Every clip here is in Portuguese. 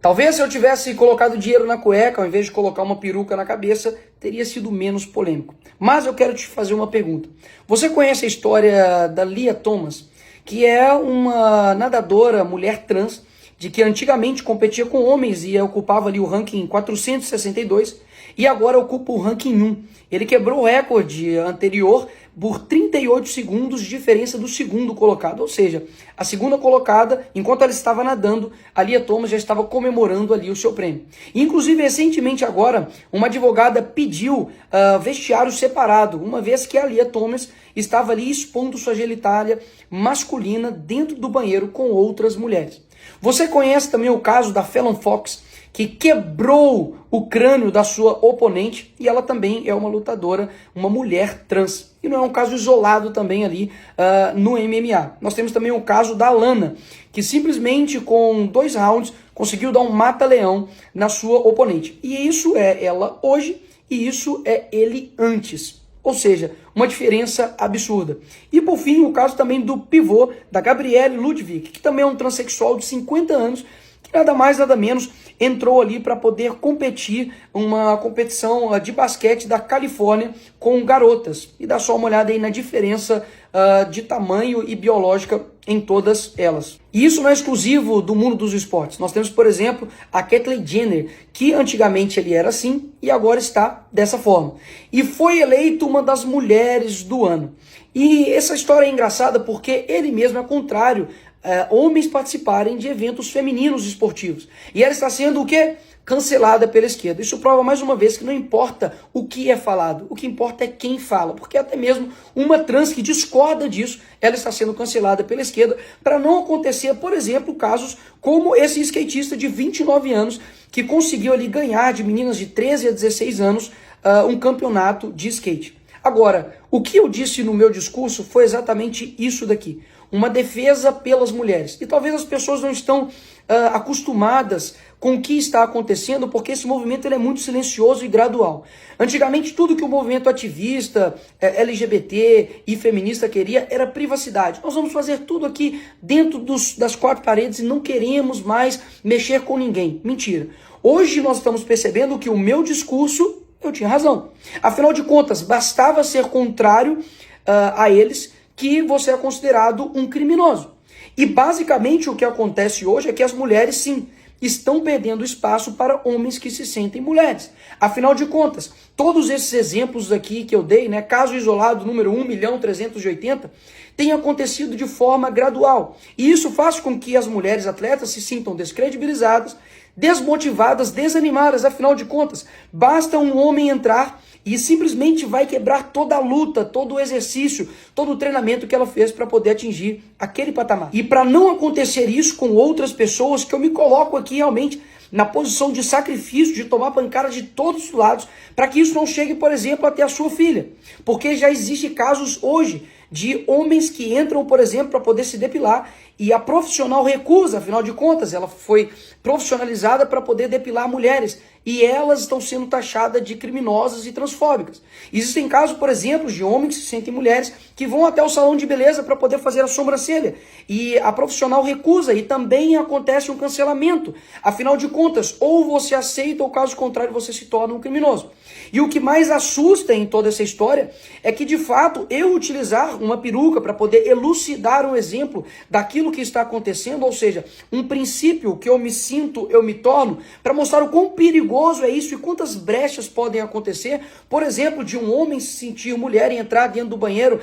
Talvez se eu tivesse colocado dinheiro na cueca, ao invés de colocar uma peruca na cabeça, teria sido menos polêmico. Mas eu quero te fazer uma pergunta. Você conhece a história da Lia Thomas, que é uma nadadora, mulher trans, de que antigamente competia com homens e ocupava ali o ranking 462 e agora ocupa o ranking 1. Ele quebrou o recorde anterior por 38 segundos de diferença do segundo colocado, ou seja, a segunda colocada, enquanto ela estava nadando, a Lia Thomas já estava comemorando ali o seu prêmio. Inclusive, recentemente agora, uma advogada pediu vestiário separado, uma vez que a Lia Thomas estava ali expondo sua genitália masculina dentro do banheiro com outras mulheres. Você conhece também o caso da Fallon Fox, que quebrou o crânio da sua oponente, e ela também é uma lutadora, uma mulher trans. E não é um caso isolado também ali no MMA. Nós temos também o caso da Lana, que simplesmente com 2 rounds conseguiu dar um mata-leão na sua oponente. E isso é ela hoje e isso é ele antes. Ou seja, uma diferença absurda. E por fim, o caso também do pivô da Gabrielle Ludwig, que também é um transexual de 50 anos, que nada mais, nada menos, entrou ali para poder competir uma competição de basquete da Califórnia com garotas. E dá só uma olhada aí na diferença de tamanho e biológica em todas elas. E isso não é exclusivo do mundo dos esportes. Nós temos, por exemplo, a Caitlyn Jenner, que antigamente ele era assim e agora está dessa forma. E foi eleito uma das mulheres do ano. E essa história é engraçada porque ele mesmo é contrário homens participarem de eventos femininos esportivos. E ela está sendo o quê? Cancelada pela esquerda. Isso prova mais uma vez que não importa o que é falado, o que importa é quem fala, porque até mesmo uma trans que discorda disso, ela está sendo cancelada pela esquerda para não acontecer, por exemplo, casos como esse skatista de 29 anos que conseguiu ali ganhar de meninas de 13 a 16 anos um campeonato de skate. Agora, o que eu disse no meu discurso foi exatamente isso daqui. Uma defesa pelas mulheres. E talvez as pessoas não estão acostumadas com o que está acontecendo, porque esse movimento ele é muito silencioso e gradual. Antigamente, tudo que o movimento ativista, LGBT e feminista queria era privacidade. Nós vamos fazer tudo aqui dentro das 4 paredes e não queremos mais mexer com ninguém. Mentira. Hoje nós estamos percebendo que o meu discurso, eu tinha razão. Afinal de contas, bastava ser contrário a eles que você é considerado um criminoso. E basicamente o que acontece hoje é que as mulheres, sim, estão perdendo espaço para homens que se sentem mulheres. Afinal de contas, todos esses exemplos aqui que eu dei, né, caso isolado número 1.380.000, tem acontecido de forma gradual. E isso faz com que as mulheres atletas se sintam descredibilizadas, desmotivadas, desanimadas. Afinal de contas, basta um homem entrar e simplesmente vai quebrar toda a luta, todo o exercício, todo o treinamento que ela fez para poder atingir aquele patamar. E para não acontecer isso com outras pessoas, que eu me coloco aqui realmente na posição de sacrifício, de tomar pancada de todos os lados, para que isso não chegue, por exemplo, até a sua filha. Porque já existem casos hoje de homens que entram, por exemplo, para poder se depilar e a profissional recusa, afinal de contas, ela foi profissionalizada para poder depilar mulheres e elas estão sendo taxadas de criminosas e transfóbicas. Existem casos, por exemplo, de homens que se sentem mulheres que vão até o salão de beleza para poder fazer a sobrancelha e a profissional recusa e também acontece um cancelamento. Afinal de contas, ou você aceita ou caso contrário você se torna um criminoso. E o que mais assusta em toda essa história é que, de fato, eu utilizar uma peruca para poder elucidar um exemplo daquilo que está acontecendo, ou seja, um princípio que eu me sinto, eu me torno, para mostrar o quão perigoso é isso e quantas brechas podem acontecer. Por exemplo, de um homem se sentir mulher e entrar dentro do banheiro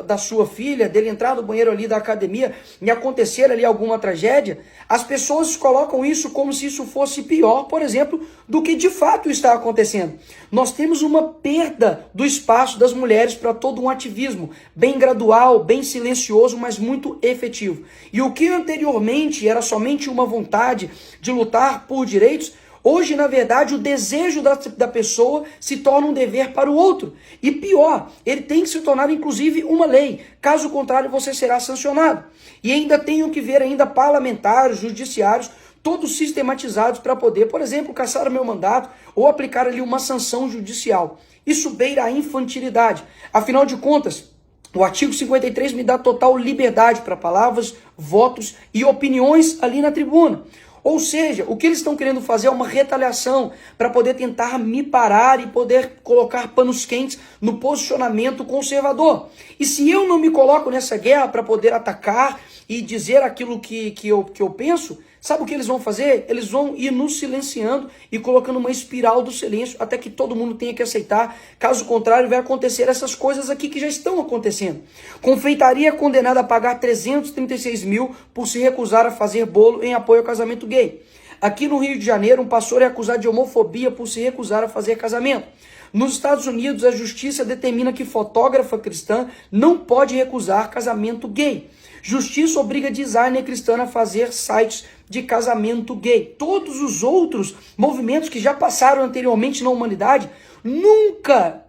da sua filha, dele entrar no banheiro ali da academia e acontecer ali alguma tragédia. As pessoas colocam isso como se isso fosse pior, por exemplo, do que de fato está acontecendo. Nós temos uma perda do espaço das mulheres para todo um ativismo, bem gradual, bem silencioso, mas muito efetivo. E o que anteriormente era somente uma vontade de lutar por direitos, hoje, na verdade, o desejo da pessoa se torna um dever para o outro. E pior, ele tem que se tornar, inclusive, uma lei. Caso contrário, você será sancionado. E ainda tenho que ver ainda parlamentares, judiciários, todos sistematizados para poder, por exemplo, cassar o meu mandato ou aplicar ali uma sanção judicial. Isso beira a infantilidade. Afinal de contas, o artigo 53 me dá total liberdade para palavras, votos e opiniões ali na tribuna. Ou seja, o que eles estão querendo fazer é uma retaliação para poder tentar me parar e poder colocar panos quentes no posicionamento conservador. E se eu não me coloco nessa guerra para poder atacar e dizer aquilo que eu penso, sabe o que eles vão fazer? Eles vão ir nos silenciando e colocando uma espiral do silêncio até que todo mundo tenha que aceitar. Caso contrário, vai acontecer essas coisas aqui que já estão acontecendo. Confeitaria é condenada a pagar 336 mil por se recusar a fazer bolo em apoio ao casamento gay. Aqui no Rio de Janeiro, um pastor é acusado de homofobia por se recusar a fazer casamento. Nos Estados Unidos, a justiça determina que fotógrafa cristã não pode recusar casamento gay. Justiça obriga designer cristã a fazer sites de casamento gay. Todos os outros movimentos que já passaram anteriormente na humanidade, nunca,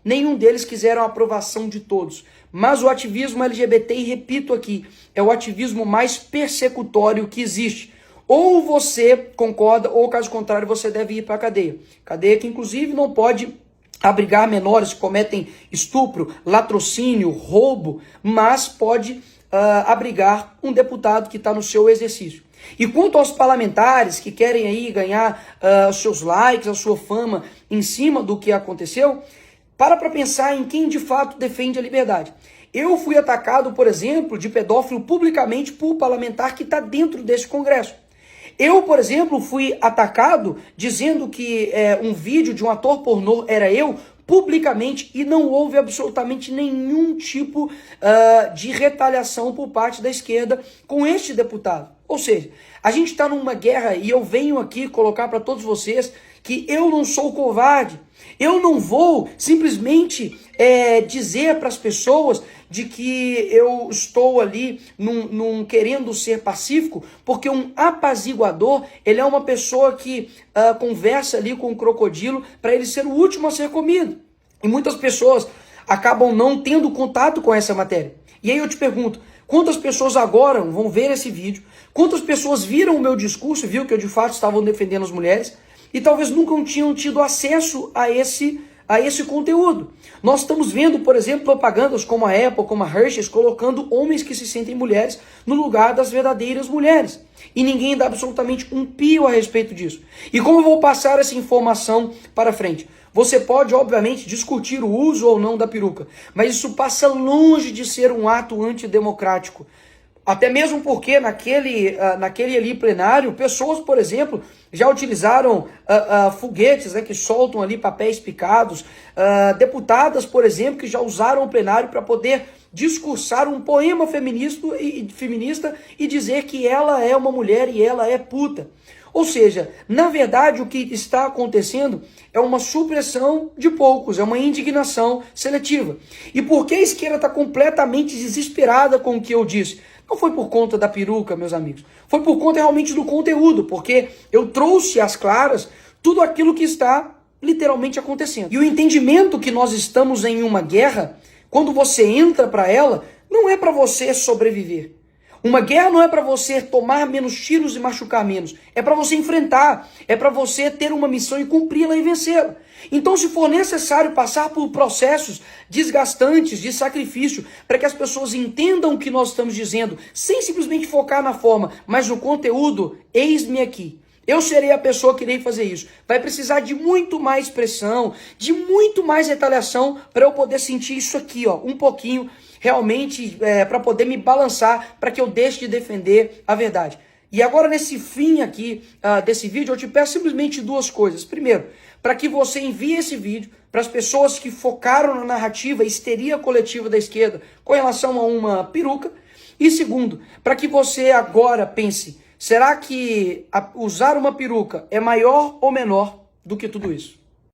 nenhum deles quiseram a aprovação de todos. Mas o ativismo LGBT, e repito aqui, é o ativismo mais persecutório que existe. Ou você concorda, ou caso contrário, você deve ir para a cadeia. Cadeia que, inclusive, não pode abrigar menores que cometem estupro, latrocínio, roubo, mas pode abrigar um deputado que está no seu exercício. E quanto aos parlamentares que querem aí ganhar os seus likes, a sua fama em cima do que aconteceu, para pensar em quem de fato defende a liberdade. Eu fui atacado, por exemplo, de pedófilo publicamente por parlamentar que está dentro desse Congresso. Eu, por exemplo, fui atacado dizendo que um vídeo de um ator pornô era eu, publicamente, e não houve absolutamente nenhum tipo de retaliação por parte da esquerda com este deputado. Ou seja, a gente está numa guerra e eu venho aqui colocar para todos vocês que eu não sou covarde. Eu não vou simplesmente dizer para as pessoas de que eu estou ali num querendo ser pacífico, porque um apaziguador, ele é uma pessoa que conversa ali com o crocodilo para ele ser o último a ser comido. E muitas pessoas acabam não tendo contato com essa matéria. E aí eu te pergunto, quantas pessoas agora vão ver esse vídeo? Quantas pessoas viram o meu discurso, viu que eu de fato estava defendendo as mulheres e talvez nunca tinham tido acesso a esse conteúdo? Nós estamos vendo, por exemplo, propagandas como a Apple, como a Hershey's, colocando homens que se sentem mulheres no lugar das verdadeiras mulheres. E ninguém dá absolutamente um pio a respeito disso. E como eu vou passar essa informação para frente? Você pode, obviamente, discutir o uso ou não da peruca, mas isso passa longe de ser um ato antidemocrático. Até mesmo porque naquele ali plenário, pessoas, por exemplo, já utilizaram foguetes, né, que soltam ali papéis picados, deputadas, por exemplo, que já usaram o plenário para poder discursar um poema feminista e dizer que ela é uma mulher e ela é puta. Ou seja, na verdade o que está acontecendo é uma supressão de poucos, é uma indignação seletiva. E por que a esquerda está completamente desesperada com o que eu disse? Não foi por conta da peruca, meus amigos. Foi por conta realmente do conteúdo, porque eu trouxe às claras tudo aquilo que está literalmente acontecendo. E o entendimento que nós estamos em uma guerra, quando você entra para ela, não é para você sobreviver. Uma guerra não é para você tomar menos tiros e machucar menos. É para você enfrentar. É para você ter uma missão e cumpri-la e vencê-la. Então, se for necessário passar por processos desgastantes de sacrifício para que as pessoas entendam o que nós estamos dizendo, sem simplesmente focar na forma, mas no conteúdo, eis-me aqui. Eu serei a pessoa que irei fazer isso. Vai precisar de muito mais pressão, de muito mais retaliação para eu poder sentir isso aqui, ó, um pouquinho, realmente, para poder me balançar, para que eu deixe de defender a verdade. E agora, nesse fim aqui desse vídeo, eu te peço simplesmente duas coisas. Primeiro, para que você envie esse vídeo para as pessoas que focaram na narrativa histeria coletiva da esquerda com relação a uma peruca. E segundo, para que você agora pense, será que usar uma peruca é maior ou menor do que tudo isso?